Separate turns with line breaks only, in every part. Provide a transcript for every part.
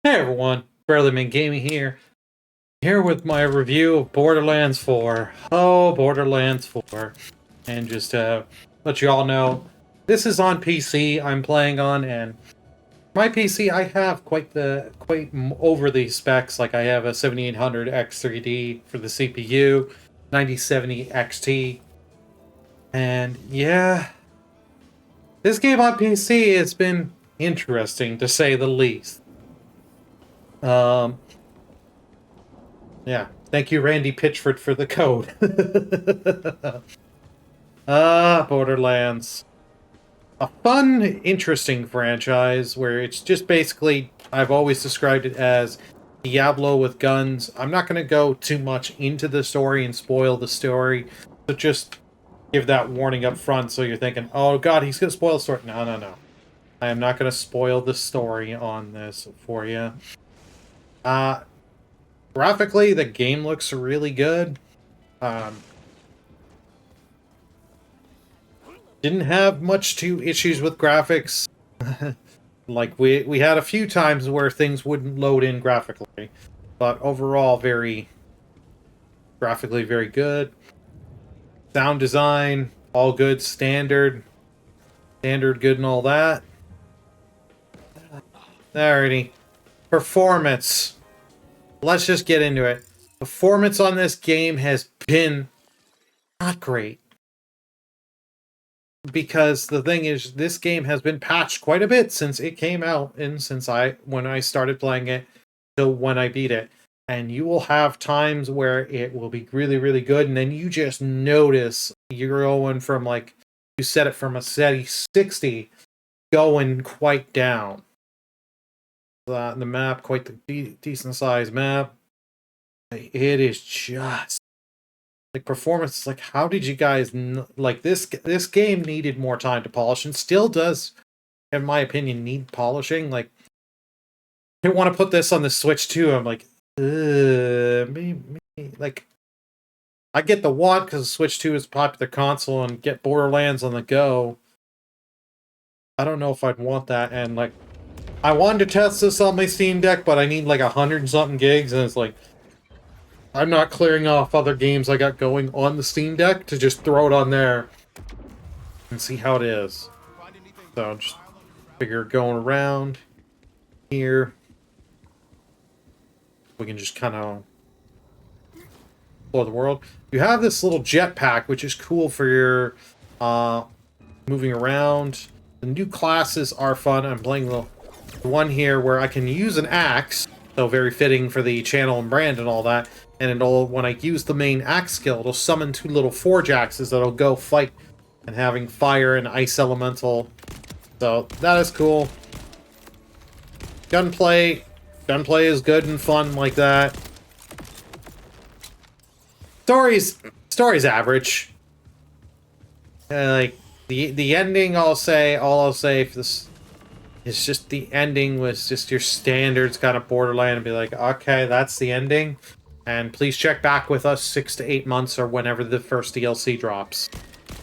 Hey everyone, Burly Gaming here with my review of Borderlands 4. Oh, Borderlands 4. And just to let you all know, this is on PC I'm playing on, and my PC I have quite over the specs. Like I have a 7800 X3D for the CPU, 9070 XT, and yeah, this game on PC has been interesting to say the least. Um, Yeah. Thank you, Randy Pitchford, for the code. Borderlands. A fun, interesting franchise where it's just basically, I've always described it as Diablo with guns. I'm not going to go too much into the story and spoil the story, but just give that warning up front so you're thinking, oh god, he's going to spoil the story. No, no, no. I am not going to spoil the story on this for you. Graphically, the game looks really good. Didn't have much to issues with graphics. Like we had a few times where things wouldn't load in graphically, but overall graphically very good. Sound design all good, standard good and all that. Alrighty. Performance. Let's just get into it. Performance on this game has been not great. Because the thing is, this game has been patched quite a bit since it came out and when I started playing it till when I beat it. And you will have times where it will be really, really good, and then you just notice you're going from you set it from a steady 60 going quite down. The map, quite the decent sized map. It is just performance. Like, how did you guys this game needed more time to polish, and still does, in my opinion, need polishing. Like, I didn't want to put this on the Switch too. I'm like, maybe. Like, I get the want because Switch 2 is a popular console and get Borderlands on the go. I don't know if I'd want that, and I wanted to test this on my Steam Deck, but I need 100 something gigs, and it's like, I'm not clearing off other games I got going on the Steam Deck to just throw it on there and see how it is. So just figure going around here, we can just kind of explore the world. You have this little jetpack, which is cool for your moving around. The new classes are fun. I'm playing the one here where I can use an axe, so very fitting for the channel and brand and all that. And when I use the main axe skill, it'll summon two little forge axes that'll go fight, and having fire and ice elemental. So that is cool. Gunplay is good and fun like that. Story's average. The ending, all I'll say for this is just the ending was just your standards kind of Borderland, and be like, okay, that's the ending. And please check back with us 6 to 8 months or whenever the first DLC drops.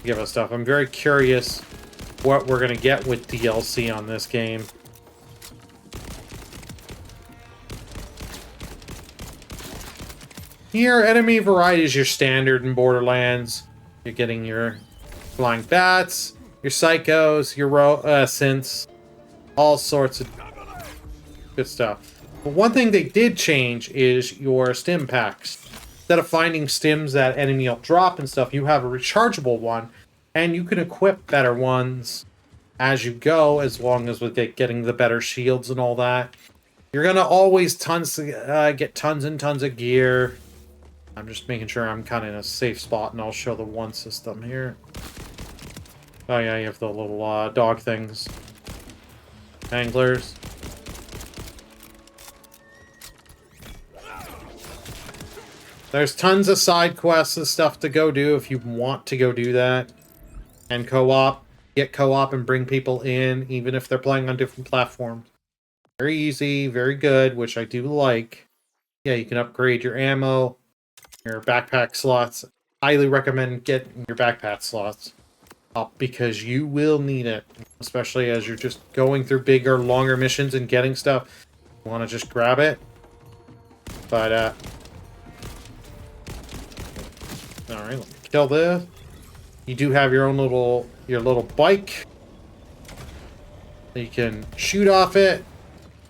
Give us stuff. I'm very curious what we're going to get with DLC on this game. Here, enemy variety is your standard in Borderlands. You're getting your flying bats, your psychos, your synths, all sorts of good stuff. But one thing they did change is your stim packs. Instead of finding stims that enemy will drop and stuff, you have a rechargeable one, and you can equip better ones as you go, as long as with getting the better shields and all that. You're gonna always get tons and tons of gear. I'm just making sure I'm kind of in a safe spot, and I'll show the one system here. Oh yeah, you have the little dog things. Anglers. There's tons of side quests and stuff to go do if you want to go do that. And co-op. Get co-op and bring people in, even if they're playing on different platforms. Very easy, very good, which I do like. Yeah, you can upgrade your ammo, your backpack slots. Highly recommend getting your backpack slots up because you will need it. Especially as you're just going through bigger, longer missions and getting stuff. want to just grab it. But, alright, let me kill this. You do have your own little bike. You can shoot off it.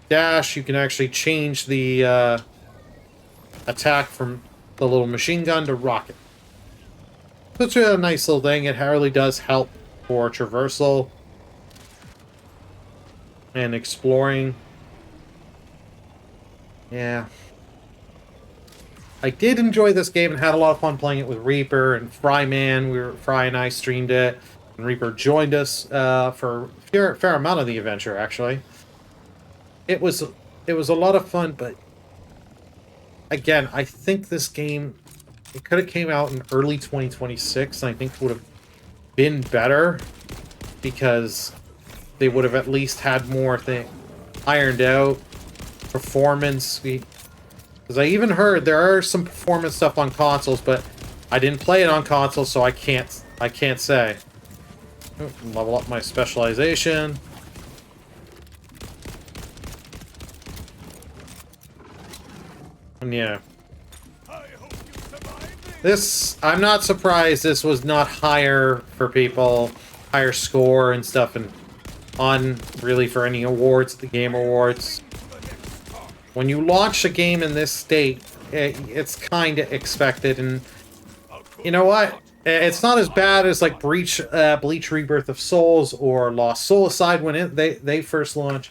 Dash, you can actually change the, attack from the little machine gun to rocket. So it's really a nice little thing. It really does help for traversal and exploring. Yeah. I did enjoy this game and had a lot of fun playing it with Reaper and Fryman. Fry and I streamed it, and Reaper joined us for a fair amount of the adventure, actually. It was a lot of fun, but again, I think this game, it could have came out in early 2026, and I think it would have been better because they would have at least had more ironed out. Performance, because I even heard there are some performance stuff on consoles, but I didn't play it on consoles, so I can't say. Level up my specialization. And yeah. I'm not surprised this was not higher for people, higher score and stuff, and on really for any awards, the Game Awards. When you launch a game in this state, it's kind of expected, and you know what? It's not as bad as like Bleach Rebirth of Souls or Lost Soulside when they first launched.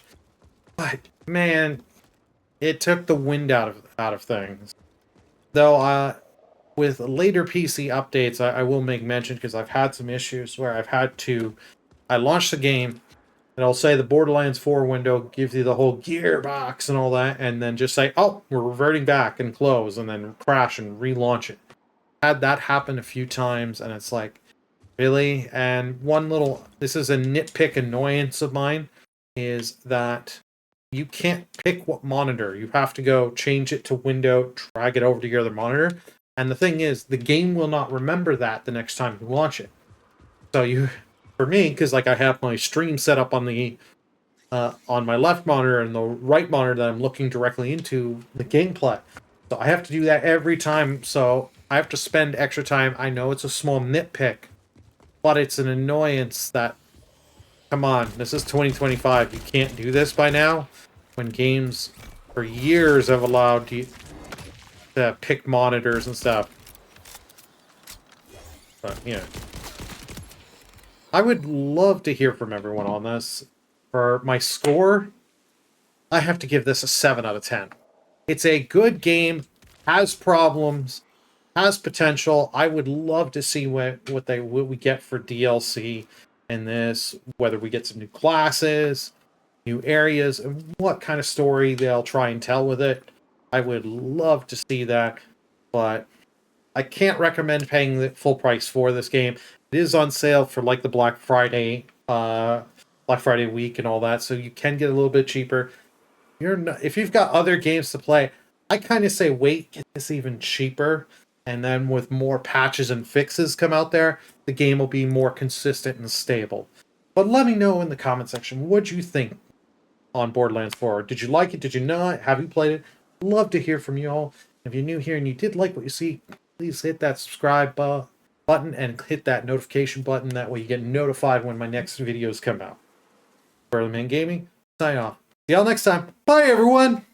But man, it took the wind out of things. Though with later PC updates, I will make mention because I've had some issues where I launched the game. And I'll say the Borderlands 4 window gives you the whole gearbox and all that, and then just say, oh, we're reverting back and close, and then crash and relaunch it. Had that happen a few times, and it's like, really? And this is a nitpick annoyance of mine, is that you can't pick what monitor. You have to go change it to window, drag it over to your other monitor. And the thing is, the game will not remember that the next time you launch it. So for me, because like I have my stream set up on my left monitor and the right monitor that I'm looking directly into the gameplay. So I have to do that every time. So I have to spend extra time. I know it's a small nitpick, but it's an annoyance that, come on, this is 2025. You can't do this by now when games for years have allowed you to pick monitors and stuff. But, yeah. I would love to hear from everyone on this. For my score, I have to give this a 7 out of 10. It's a good game, has problems, has potential. I would love to see what we get for DLC in this, whether we get some new classes, new areas, and what kind of story they'll try and tell with it. I would love to see that, but I can't recommend paying the full price for this game. It is on sale for like the Black Friday week and all that, so you can get a little bit cheaper. If you've got other games to play, I kind of say wait, get this even cheaper, and then with more patches and fixes come out there, the game will be more consistent and stable. But let me know in the comment section what you think on Borderlands 4. Did you like it? Did you not? Have you played it? Love to hear from you all. If you're new here and you did like what you see, please hit that subscribe button and hit that notification button. That way you get notified when my next videos come out. Burly Gaming, sign off. See y'all next time. Bye, everyone!